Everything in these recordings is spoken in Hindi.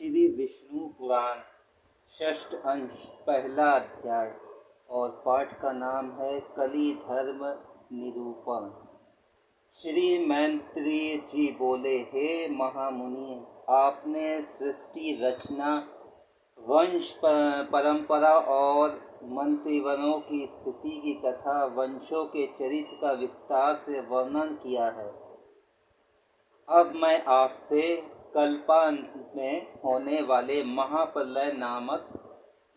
श्री विष्णु पुराण षष्ठ अंश पहला अध्याय और पाठ का नाम है कली धर्म निरूपण। श्री मैत्रेय जी बोले, हे महामुनि, आपने सृष्टि रचना, वंश परंपरा और मंत्रिवरों की स्थिति की तथा वंशों के चरित्र का विस्तार से वर्णन किया है। अब मैं आपसे कल्पांत में होने वाले महाप्रलय नामक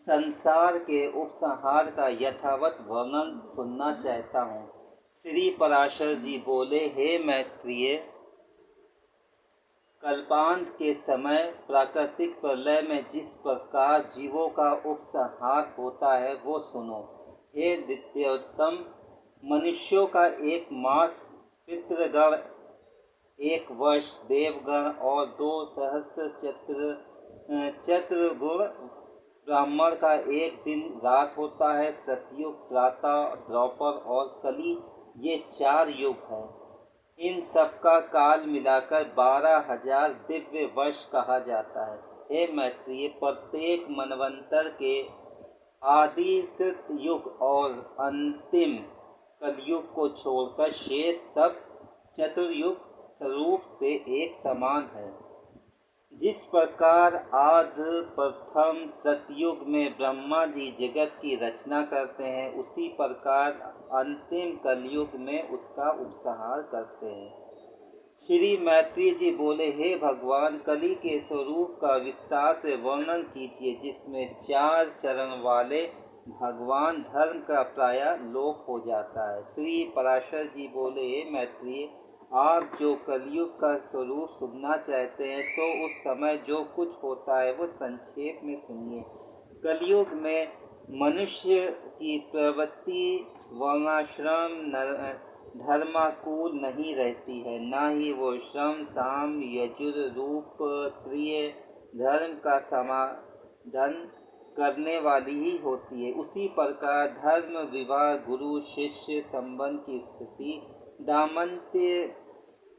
संसार के उपसंहार का यथावत वर्णन सुनना चाहता हूँ। श्री पराशर जी बोले, हे मैत्रेय, कल्पांत के समय प्राकृतिक प्रलय में जिस प्रकार जीवों का उपसंहार होता है वो सुनो। हे द्वितीयोत्तम, मनुष्यों का एक मास, पितृगण एक वर्ष, देवगण और 2 सहस्त्र चतुर्गुण ब्राह्मण का एक दिन रात होता है। सतयुग, त्राता, द्वापर और कली, ये 4 युग हैं। इन सब का काल मिलाकर 12,000 दिव्य वर्ष कहा जाता है। हे मैत्रेय, प्रत्येक मनवंतर के आदिकृत युग और अंतिम कलयुग को छोड़कर शेष सब चतुर्युग स्वरूप से एक समान है। जिस प्रकार आदि प्रथम सतयुग में ब्रह्मा जी जगत की रचना करते हैं, उसी प्रकार अंतिम कलयुग में उसका उपसंहार करते हैं। श्री मैत्रेय जी बोले, हे भगवान, कली के स्वरूप का विस्तार से वर्णन कीजिए, जिसमें 4 चरण वाले भगवान धर्म का प्रायः लोप हो जाता है। श्री पराशर जी बोले, हे मैत्रेय, आप जो कलयुग का स्वरूप सुनना चाहते हैं, सो उस समय जो कुछ होता है वो संक्षेप में सुनिए। कलयुग में मनुष्य की प्रवृत्ति वर्णाश्रम धर्माकुल नहीं रहती है, ना ही वो श्रम साम यजुर रूप त्रिय धर्म का समाधान करने वाली ही होती है। उसी प्रकार धर्म, विवाह, गुरु शिष्य संबंध की स्थिति, दाम्पत्य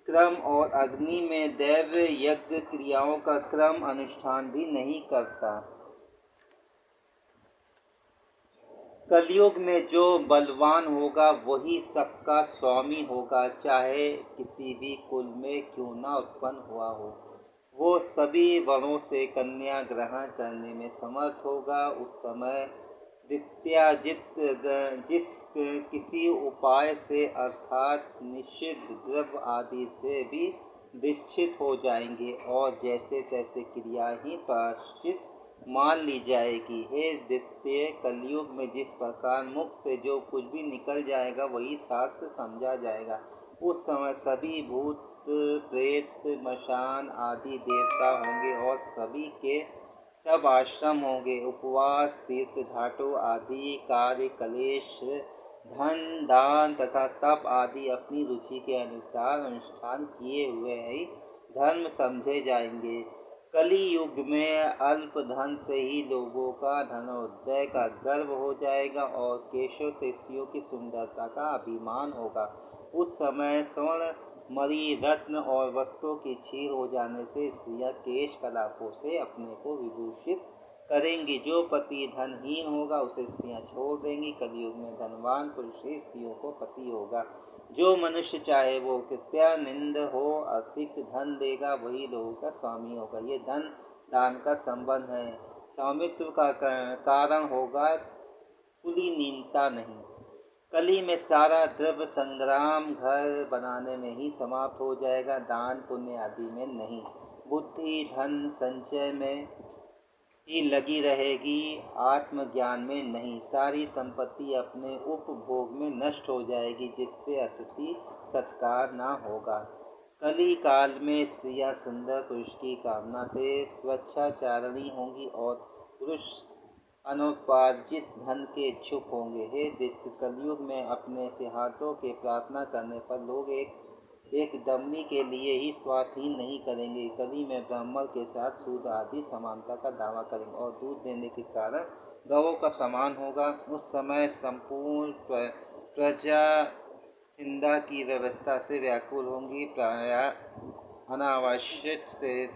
क्रम और अग्नि में दैव यज्ञ क्रियाओं का क्रम अनुष्ठान भी नहीं करता। कलयुग में जो बलवान होगा वही सबका स्वामी होगा, चाहे किसी भी कुल में क्यों न उत्पन्न हुआ हो। वो सभी वरों से कन्या ग्रहण करने में समर्थ होगा। उस समय जिस किसी उपाय से अर्थात निषिद्ध द्रव्य आदि से भी दीक्षित हो जाएंगे और जैसे तैसे क्रिया ही प्रायश्चित मान ली जाएगी। हे द्वितीय, कलयुग में जिस प्रकार मुख से जो कुछ भी निकल जाएगा वही शास्त्र समझा जाएगा। उस समय सभी भूत प्रेत मशान आदि देवता होंगे और सभी के सब आश्रम होंगे। उपवास, तीर्थ घाटों आदि कार्य, कलेश, धन दान तथा तप आदि अपनी रुचि के अनुसार अनुष्ठान किए हुए ही धर्म समझे जाएंगे। कली युग में अल्प धन से ही लोगों का धनोदय का गर्व हो जाएगा और केशों से स्त्रियों की सुंदरता का अभिमान होगा। उस समय स्वर्ण, मणि, रत्न और वस्त्रों की छीर हो जाने से स्त्रियां केश कलापों से अपने को विभूषित करेंगी। जो पति धनहीन होगा उसे स्त्रियां छोड़ देंगी। कलयुग में धनवान पुरुष ही स्त्रियों को पति होगा। जो मनुष्य चाहे वो कृत्या निंद हो, अधिक धन देगा वही लोगों का स्वामी होगा। ये धन दान का संबंध है, स्वामित्व का कारण होगा, कुलीनता नहीं। कली में सारा द्रव्य संग्राम घर बनाने में ही समाप्त हो जाएगा, दान पुण्य आदि में नहीं। बुद्धि धन संचय में ही लगी रहेगी, आत्मज्ञान में नहीं। सारी संपत्ति अपने उपभोग में नष्ट हो जाएगी, जिससे अतिथि सत्कार ना होगा। कली काल में स्त्रियां सुंदर पुरुष की कामना से स्वच्छाचारिणी होंगी और पुरुष अनुपार्जित धन के इच्छुक होंगे। हे दैत्य, कलयुग में अपने से हाथों के प्रार्थना करने पर लोग एक दमनी के लिए ही स्वार्थहीन नहीं करेंगे। कली में ब्राह्मण के साथ सूद आदि समानता का दावा करेंगे और दूध देने के कारण गौों का समान होगा। उस समय संपूर्ण प्रजा चिंता की व्यवस्था से व्याकुल होंगी। प्रायः अनावश्यक से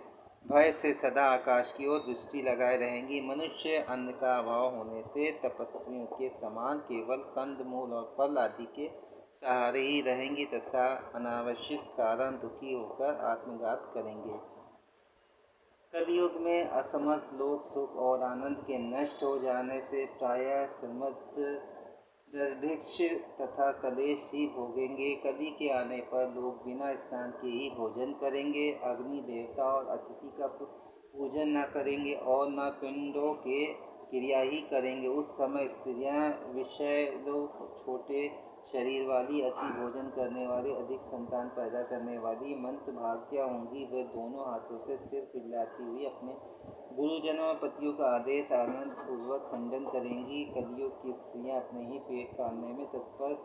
भय से सदा आकाश की ओर दृष्टि लगाए रहेंगी। मनुष्य अन्न का अभाव होने से तपस्वियों के समान केवल कंद मूल और फल आदि के सहारे ही रहेंगी तथा अनावश्यक कारण दुखी होकर आत्मघात करेंगे। कलयुग में असमर्थ लोग सुख और आनंद के नष्ट हो जाने से प्रायः समृद्ध दुर्भिक्ष तथा कलेश ही भोगेंगे। कली के आने पर लोग बिना स्नान के ही भोजन करेंगे, अग्नि देवता और अतिथि का पूजन न करेंगे और न पिंडों के क्रिया ही करेंगे। उस समय स्त्रियां विषय लोग छोटे शरीर वाली, अति भोजन करने वाली, अधिक संतान पैदा करने वाली मंदभाग्या होंगी। वे दोनों हाथों से सिर पिघलाती हुई अपने गुरुजनों और पतियों का आदेश आनंद पूर्वक खंडन करेंगी। कलियुग की स्त्रियां अपने ही पेट पालने में तत्पर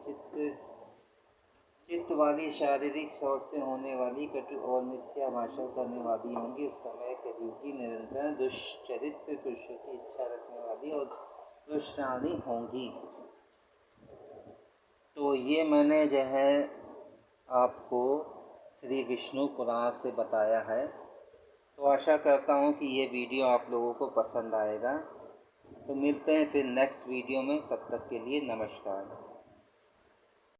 चित्त वाली, शारीरिक शौच से होने वाली, कटु और मिथ्या भाषण करने वाली होंगी। उस समय कलियुगी निरंतर दुष्चरित्र पुरुषों की इच्छा रखने वाली और दुष्टानी होंगी। तो ये मैंने जो है आपको श्री विष्णु पुराण से बताया है। तो आशा करता हूँ कि ये वीडियो आप लोगों को पसंद आएगा। तो मिलते हैं फिर नेक्स्ट वीडियो में, तब तक के लिए नमस्कार।